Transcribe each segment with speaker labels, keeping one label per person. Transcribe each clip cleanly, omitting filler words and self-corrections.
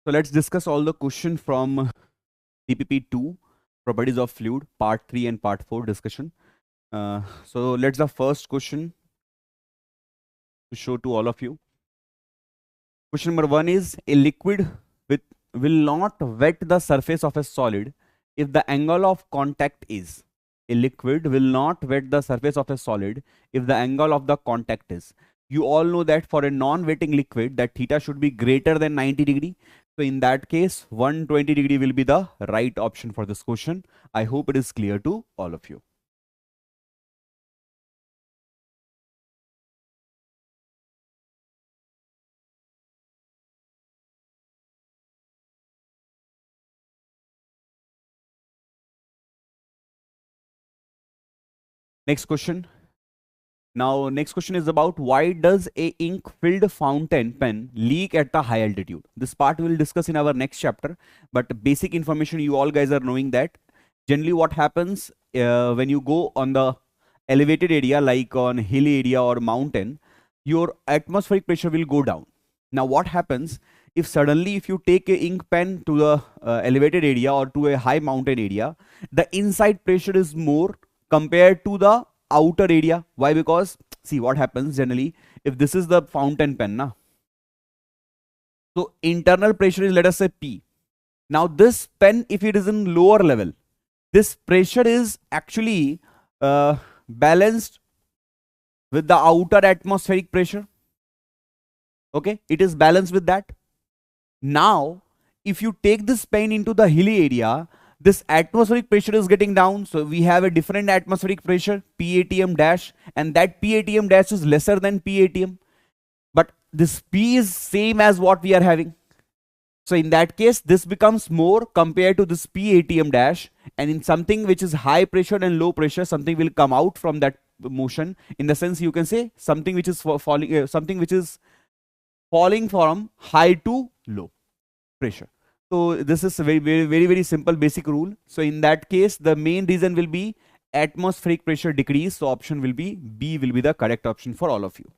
Speaker 1: So let's discuss all the question from DPP 2, properties of fluid, part 3 and part 4 discussion. So let's the first question to show to all of you. Question number 1 is a liquid with will not wet the surface of a solid if the angle of contact is. A liquid will not wet the surface of a solid if the angle of the contact is. You all know that for a non-wetting liquid that theta should be greater than 90 degree. So in that case 120 degree will be the right option for this question. I hope it is clear to all of you. Next question. Now, next question is about why does a ink-filled fountain pen leak at the high altitude? This part we will discuss in our next chapter, but basic information you all guys are knowing that generally what happens when you go on the elevated area like on hilly area or mountain, your atmospheric pressure will go down. Now, what happens if suddenly if you take a ink pen to the elevated area or to a high mountain area, the inside pressure is more compared to the outer area. Why? Because see what happens generally if this is the fountain pen na, so internal pressure is, let us say, P. Now this pen, if it is in lower level, this pressure is actually balanced with the outer atmospheric pressure. Okay, it is balanced with that. Now if you take this pen into the hilly area, this atmospheric pressure is getting down, so we have a different atmospheric pressure PATM dash, and that PATM dash is lesser than PATM, but this P is same as what we are having. So in that case this becomes more compared to this PATM dash, and in something which is high pressure and low pressure, something will come out from that motion. In the sense you can say something which is falling, something which is falling from high to low pressure. So this is a very simple basic rule. So in that case the main reason will be atmospheric pressure decrease. So option will be B will be the correct option for all of you.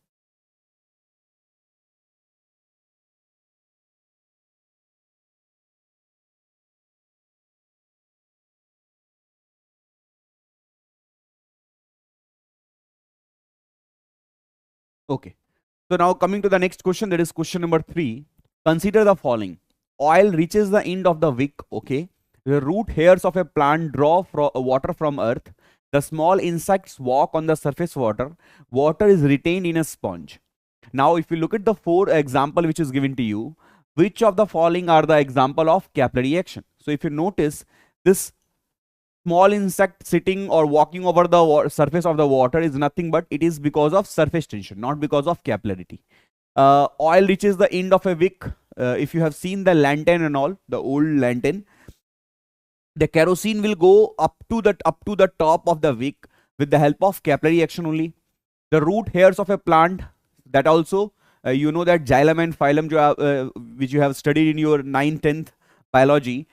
Speaker 1: Okay. So now coming to the next question, that is question number 3. Consider the following. Oil reaches the end of the wick. Okay. The root hairs of a plant draw water from earth. The small insects walk on the surface water. Water is retained in a sponge. Now, if you look at the 4 example which is given to you, which of the following are the example of capillary action? So if you notice, this small insect sitting or walking over the surface of the water is nothing but it is because of surface tension, not because of capillarity. Oil reaches the end of a wick. If you have seen the lantern and all, the old lantern, the kerosene will go up to the top of the wick with the help of capillary action only. The root hairs of a plant, that also you know that xylem and phylum which you have studied in your 9th 10th biology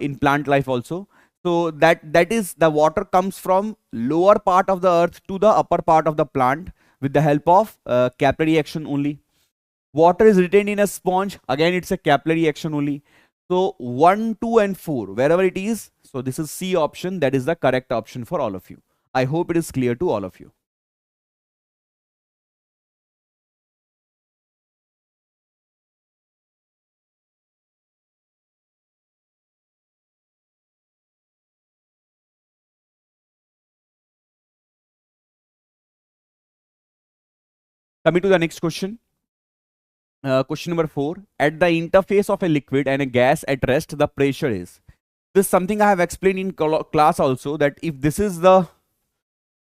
Speaker 1: in plant life also. So that is the water comes from lower part of the earth to the upper part of the plant with the help of capillary action only. Water is retained in a sponge. Again, it's a capillary action only. So 1, 2 and 4, wherever it is. So this is C option. That is the correct option for all of you. I hope it is clear to all of you. Coming to the next question. Question number 4. At the interface of a liquid and a gas at rest, the pressure is. This is something I have explained in class also, that if this is the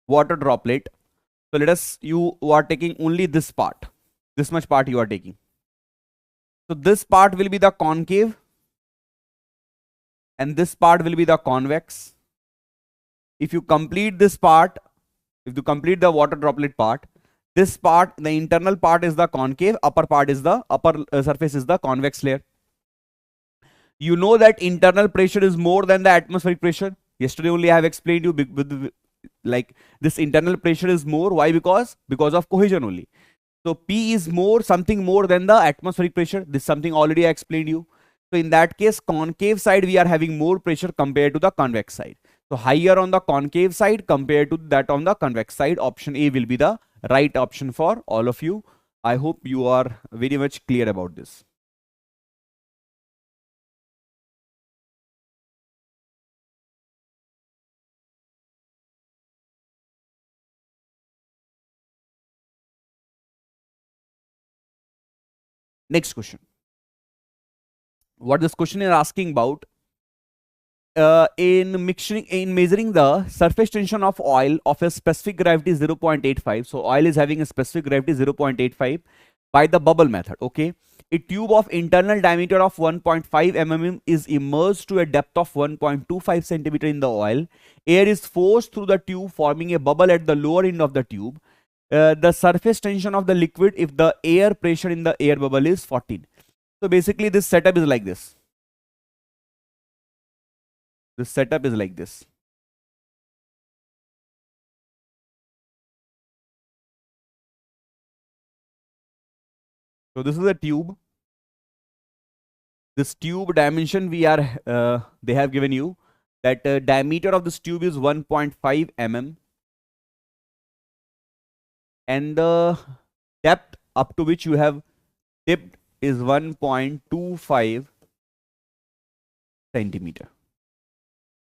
Speaker 1: water droplet, so let us, you are taking only this part, this much part you are taking. So this part will be the concave and this part will be the convex. If you complete this part, if you complete the water droplet part, this part, the internal part is the concave, upper part is the surface is the convex layer. You know that internal pressure is more than the atmospheric pressure. Yesterday only I have explained you like this internal pressure is more. Why? Because of cohesion only. So P is more, something more than the atmospheric pressure. This is something already I explained you. So in that case, concave side, we are having more pressure compared to the convex side. So higher on the concave side compared to that on the convex side. Option A will be the right option for all of you. I hope you are very much clear about this. Next question. What this question is asking about, in measuring the surface tension of oil of a specific gravity 0.85. So oil is having a specific gravity 0.85 by the bubble method. Okay, a tube of internal diameter of 1.5 mm is immersed to a depth of 1.25 centimeter in the oil. Air is forced through the tube, forming a bubble at the lower end of the tube. The surface tension of the liquid if the air pressure in the air bubble is 14. So basically this setup is like this. This setup is like this. So this is a tube. This tube dimension they have given you that diameter of this tube is 1.5 mm and the depth up to which you have dipped is 1.25 centimeter.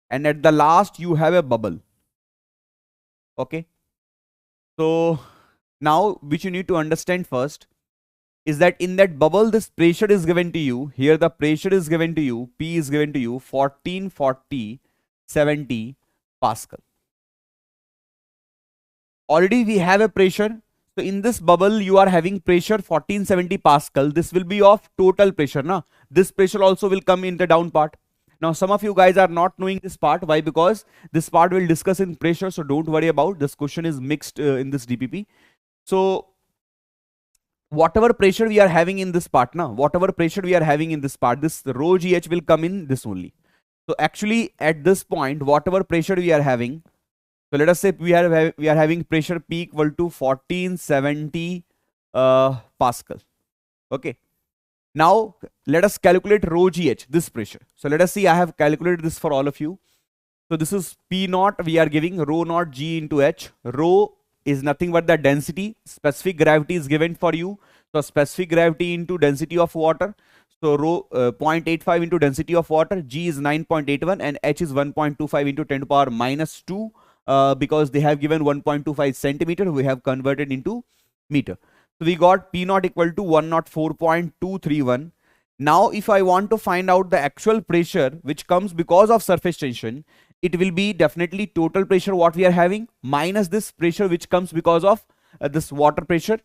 Speaker 1: And at the last you have a bubble. Okay. So now which you need to understand first is that in that bubble this pressure is given to you. Here the pressure is given to you. P is given to you 1440 70 Pascal. Already we have a pressure. So in this bubble you are having pressure 1470 Pascal. This will be of total pressure. Now this pressure also will come in the down part. Now some of you guys are not knowing this part. Why? Because this part will discuss in pressure. So don't worry about this. Question is mixed in this DPP. So whatever pressure we are having in this part now, whatever pressure we are having in this part, this rho GH will come in this only. So actually at this point, whatever pressure we are having, so let us say we are having pressure P equal to 1470 Pascal. Okay. Now let us calculate rho GH, this pressure. So let us see, I have calculated this for all of you. So this is P naught, we are giving rho naught G into H. Rho is nothing but the density. Specific gravity is given for you. So specific gravity into density of water. So rho 0.85 into density of water. G is 9.81 and H is 1.25 into 10 to the power minus 2. Because they have given 1.25 centimeter, we have converted into meter. So we got P naught equal to 104.231. Now if I want to find out the actual pressure which comes because of surface tension, it will be definitely total pressure what we are having minus this pressure which comes because of this water pressure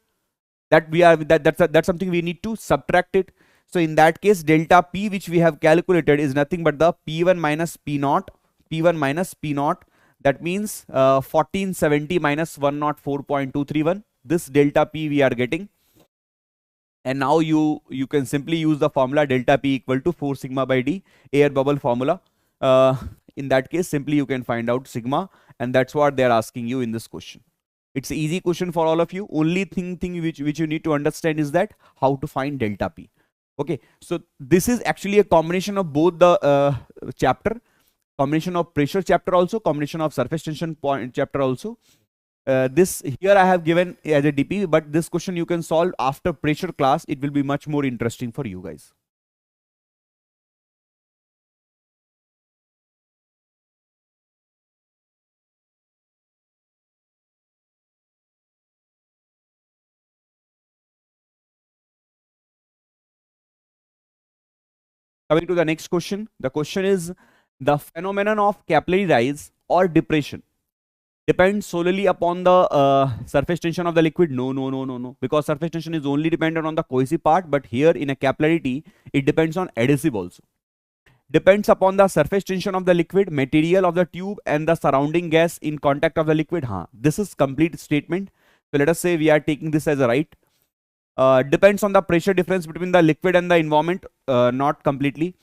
Speaker 1: that we are that's something we need to subtract it. So in that case delta P which we have calculated is nothing but the P1 minus P naught, P1 minus P naught. That means 1470 minus 104.231. This delta P we are getting. And now you can simply use the formula delta P equal to 4 sigma by D, air bubble formula. In that case, simply you can find out sigma, and that's what they're asking you in this question. It's an easy question for all of you. Only thing which you need to understand is that how to find delta P. Okay, so this is actually a combination of both the chapter, combination of pressure chapter also, combination of surface tension point chapter also. This here I have given as a DP, but this question you can solve after pressure class. It will be much more interesting for you guys. Coming to the next question, the question is the phenomenon of capillary rise or depression depends solely upon the surface tension of the liquid. No, because surface tension is only dependent on the cohesive part, but here in a capillarity it depends on adhesive also. Depends upon the surface tension of the liquid, material of the tube and the surrounding gas in contact of the liquid. This is complete statement. So let us say we are taking this as a right. Depends on the pressure difference between the liquid and the environment. Not completely.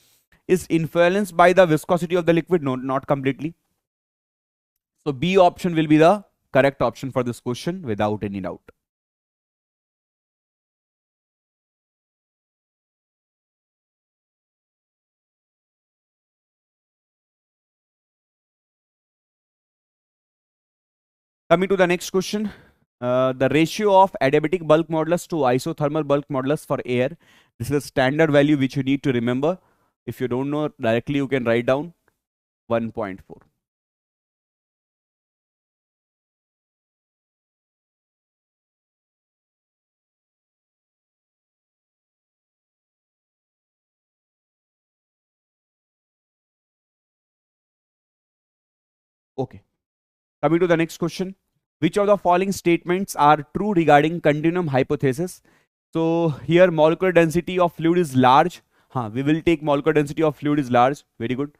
Speaker 1: Is influenced by the viscosity of the liquid. No, not completely. So B option will be the correct option for this question without any doubt. Coming to the next question, the ratio of adiabatic bulk modulus to isothermal bulk modulus for air. This is a standard value which you need to remember. If you don't know directly, you can write down 1.4. Okay. Coming to the next question. Which of the following statements are true regarding continuum hypothesis? So here molecular density of fluid is large. We will take molecular density of fluid is large. Very good.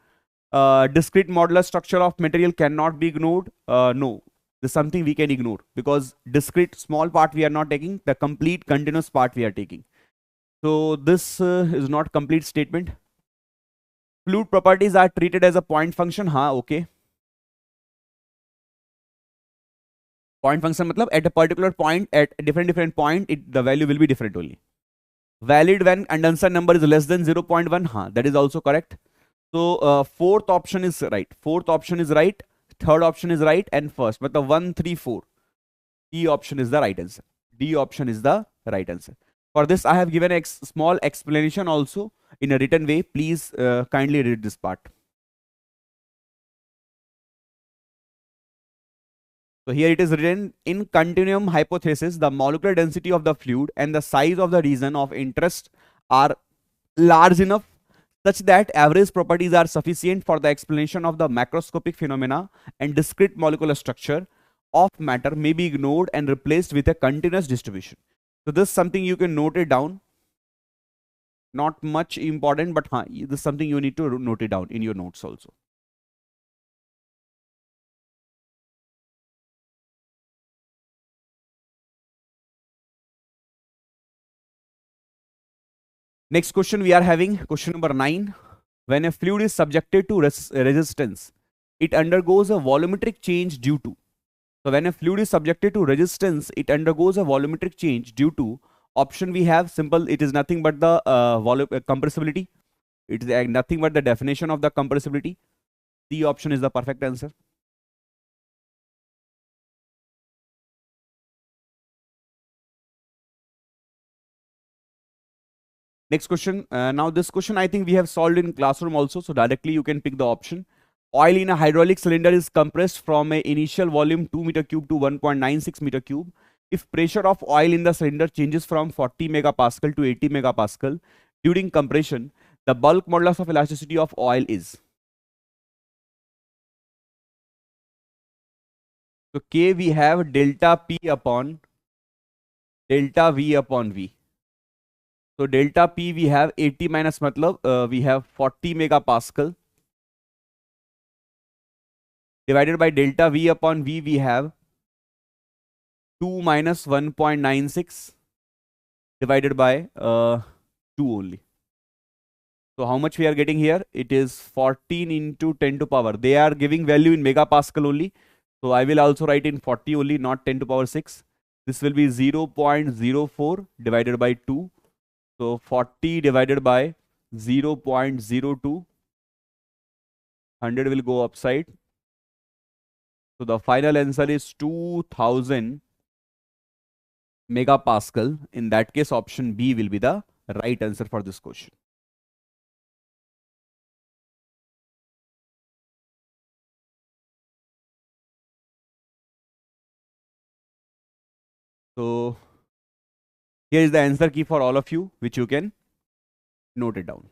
Speaker 1: Discrete modular structure of material cannot be ignored. No, this is something we can ignore because discrete small part we are not taking, the complete continuous part we are taking. So this is not complete statement. Fluid properties are treated as a point function. Okay. Point function matlab at a particular point, at a different point, the value will be different only. Valid when condenser number is less than 0.1. That is also correct. So fourth option is right. Fourth option is right. Third option is right. And first, but the 1, 3, 4. E option is the right answer. D option is the right answer. For this, I have given a small explanation also in a written way. Please kindly read this part. So here it is written, in continuum hypothesis, the molecular density of the fluid and the size of the region of interest are large enough such that average properties are sufficient for the explanation of the macroscopic phenomena, and discrete molecular structure of matter may be ignored and replaced with a continuous distribution. So this is something you can note it down. Not much important, but this is something you need to note it down in your notes also. Next question we are having, question number 9. When a fluid is subjected to resistance, it undergoes a volumetric change due to. So when a fluid is subjected to resistance, it undergoes a volumetric change due to. Option we have simple, it is nothing but the compressibility. It is nothing but the definition of the compressibility. The option is the perfect answer. Next question. Now this question I think we have solved in classroom also. So directly you can pick the option. Oil in a hydraulic cylinder is compressed from an initial volume 2 meter cube to 1.96 meter cube. If pressure of oil in the cylinder changes from 40 megapascal to 80 megapascal during compression, the bulk modulus of elasticity of oil is. So K we have delta P upon delta V upon V. So delta P we have 80 minus matlab we have 40 megapascal divided by delta V upon V we have 2 minus 1.96 divided by 2 only. So how much we are getting here? It is 14 into 10 to power. They are giving value in megapascal only. So I will also write in 40 only, not 10 to power 6. This will be 0.04 divided by 2. So 40 divided by 0.02. 100 will go upside. So the final answer is 2000 megapascal. In that case, option B will be the right answer for this question. So here is the answer key for all of you, which you can note it down.